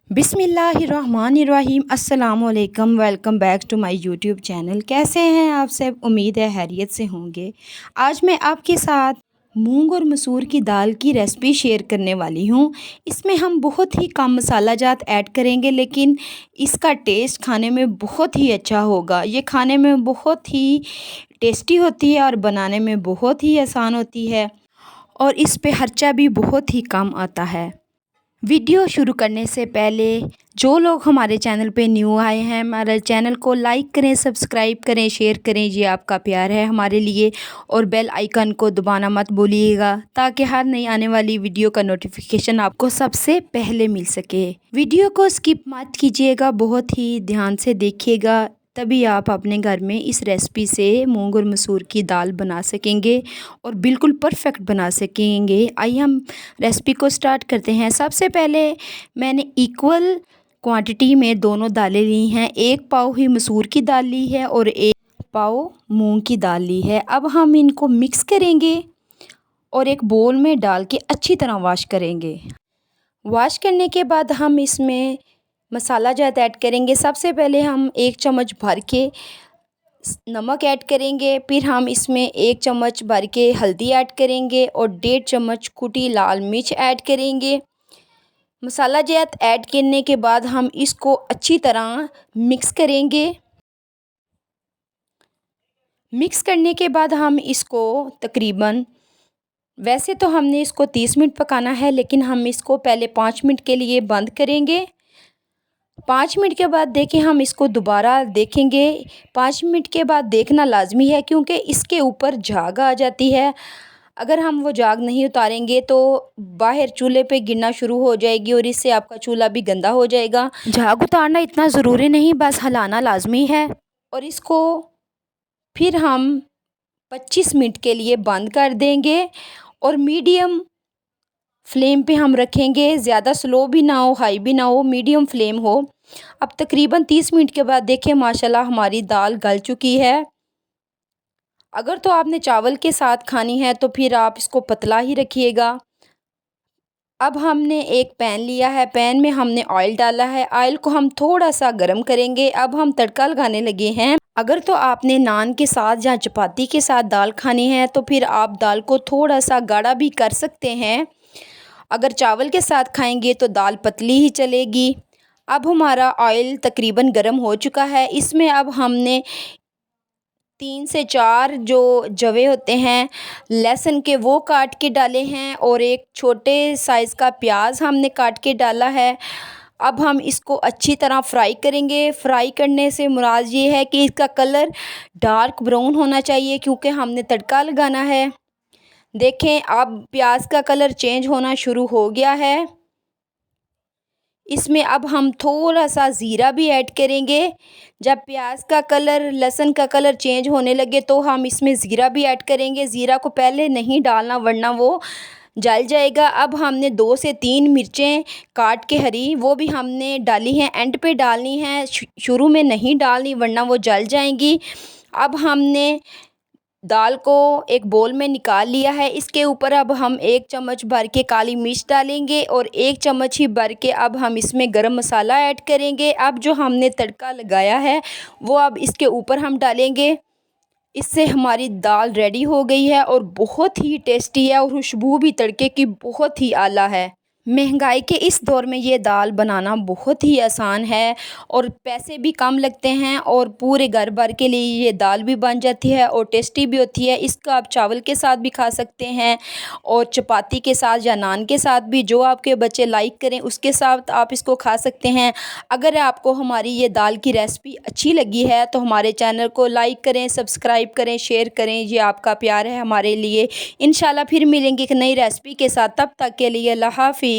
बिस्मिल्लाहिर्रहमानिर्रहीम अस्सलामुअलैकुम। Welcome back to my YouTube channel. कैसे हैं आप सब? उम्मीद है खैरियत से होंगे। आज मैं आपके साथ मूंग और मसूर की दाल की रेसिपी शेयर करने वाली हूं। इसमें हम बहुत ही कम मसाला जात ऐड करेंगे, लेकिन इसका टेस्ट खाने में बहुत ही अच्छा होगा। ये खाने में बहुत ही टेस्टी होती है और बनाने में बहुत ही आसान होती है, और इस पे खर्चा भी बहुत ही कम आता है। वीडियो शुरू करने से पहले जो लोग हमारे चैनल पे न्यू आए हैं, हमारे चैनल को लाइक करें, सब्सक्राइब करें, शेयर करें। ये आपका प्यार है हमारे लिए। और बेल आइकन को दबाना मत भूलिएगा, ताकि हर नई आने वाली वीडियो का नोटिफिकेशन आपको सबसे पहले मिल सके। वीडियो को स्किप मत कीजिएगा, बहुत ही ध्यान से देखिएगा, तभी आप अपने घर में इस रेसिपी से मूंग और मसूर की दाल बना सकेंगे और बिल्कुल परफेक्ट बना सकेंगे। आइए हम रेसिपी को स्टार्ट करते हैं। सबसे पहले मैंने इक्वल क्वांटिटी में दोनों दालें ली हैं। 1 पाव ही मसूर की दाल ली है और 1 पाव मूंग की दाल ली है। अब हम इनको मिक्स करेंगे और एक बोल में डाल के अच्छी तरह वॉश करेंगे। वॉश करने के बाद हम इसमें मसाला जात ऐड करेंगे। सबसे पहले हम 1 चम्मच भर के नमक ऐड करेंगे, फिर हम इसमें 1 चम्मच भर के हल्दी ऐड करेंगे और 1.5 चम्मच कुटी लाल मिर्च ऐड करेंगे। मसाला जात ऐड करने के बाद हम इसको अच्छी तरह मिक्स करेंगे। मिक्स करने के बाद हम इसको तकरीबन, वैसे तो हमने इसको 30 मिनट पकाना है, लेकिन हम इसको पहले 5 मिनट के लिए बंद करेंगे। 5 मिनट के बाद देखिए, हम इसको दोबारा देखेंगे। 5 मिनट के बाद देखना लाजमी है, क्योंकि इसके ऊपर झाग आ जाती है। अगर हम वो झाग नहीं उतारेंगे तो बाहर चूल्हे पे गिरना शुरू हो जाएगी और इससे आपका चूल्हा भी गंदा हो जाएगा। झाग उतारना इतना ज़रूरी नहीं, बस हिलाना लाजमी है। और इसको फिर हम 25 मिनट के लिए बंद कर देंगे और मीडियम फ्लेम पे हम रखेंगे। ज़्यादा स्लो भी ना हो, हाई भी ना हो, मीडियम फ्लेम हो। अब तकरीबन 30 मिनट के बाद देखिए, माशाल्लाह हमारी दाल गल चुकी है। अगर तो आपने चावल के साथ खानी है तो फिर आप इसको पतला ही रखिएगा। अब हमने एक पैन लिया है, पैन में हमने ऑयल डाला है। ऑयल को हम थोड़ा सा गर्म करेंगे। अब हम तड़का लगाने लगे हैं। अगर तो आपने नान के साथ या चपाती के साथ दाल खानी है तो फिर आप दाल को थोड़ा सा गाढ़ा भी कर सकते हैं। अगर चावल के साथ खाएंगे तो दाल पतली ही चलेगी। अब हमारा ऑयल तकरीबन गर्म हो चुका है। इसमें अब हमने 3 से 4 जो जवे होते हैं लहसुन के, वो काट के डाले हैं और एक छोटे साइज़ का प्याज हमने काट के डाला है। अब हम इसको अच्छी तरह फ्राई करेंगे। फ्राई करने से मुराद ये है कि इसका कलर डार्क ब्राउन होना चाहिए, क्योंकि हमने तड़का लगाना है। देखें, अब प्याज का कलर चेंज होना शुरू हो गया है। इसमें अब हम थोड़ा सा ज़ीरा भी ऐड करेंगे। जब प्याज का कलर, लहसुन का कलर चेंज होने लगे तो हम इसमें ज़ीरा भी ऐड करेंगे। ज़ीरा को पहले नहीं डालना, वरना वो जल जाएगा। अब हमने 2 से 3 मिर्चें काट के हरी, वो भी हमने डाली हैं। एंड पे डालनी है, शुरू में नहीं डालनी, वरना वो जल जाएंगी। अब हमने दाल को एक बोल में निकाल लिया है। इसके ऊपर अब हम 1 चम्मच भर के काली मिर्च डालेंगे और 1 चम्मच ही भर के अब हम इसमें गरम मसाला ऐड करेंगे। अब जो हमने तड़का लगाया है वो अब इसके ऊपर हम डालेंगे। इससे हमारी दाल रेडी हो गई है और बहुत ही टेस्टी है और खुशबू भी तड़के की बहुत ही आला है। महंगाई के इस दौर में ये दाल बनाना बहुत ही आसान है और पैसे भी कम लगते हैं, और पूरे घर भर के लिए ये दाल भी बन जाती है और टेस्टी भी होती है। इसको आप चावल के साथ भी खा सकते हैं और चपाती के साथ या नान के साथ भी, जो आपके बच्चे लाइक करें उसके साथ आप इसको खा सकते हैं। अगर आपको हमारी ये दाल की रेसिपी अच्छी लगी है तो हमारे चैनल को लाइक करें, सब्सक्राइब करें, शेयर करें। ये आपका प्यार है हमारे लिए। इंशाल्लाह फिर मिलेंगे एक नई रेसिपी के साथ। तब तक के लिए अल्लाह हाफिज़।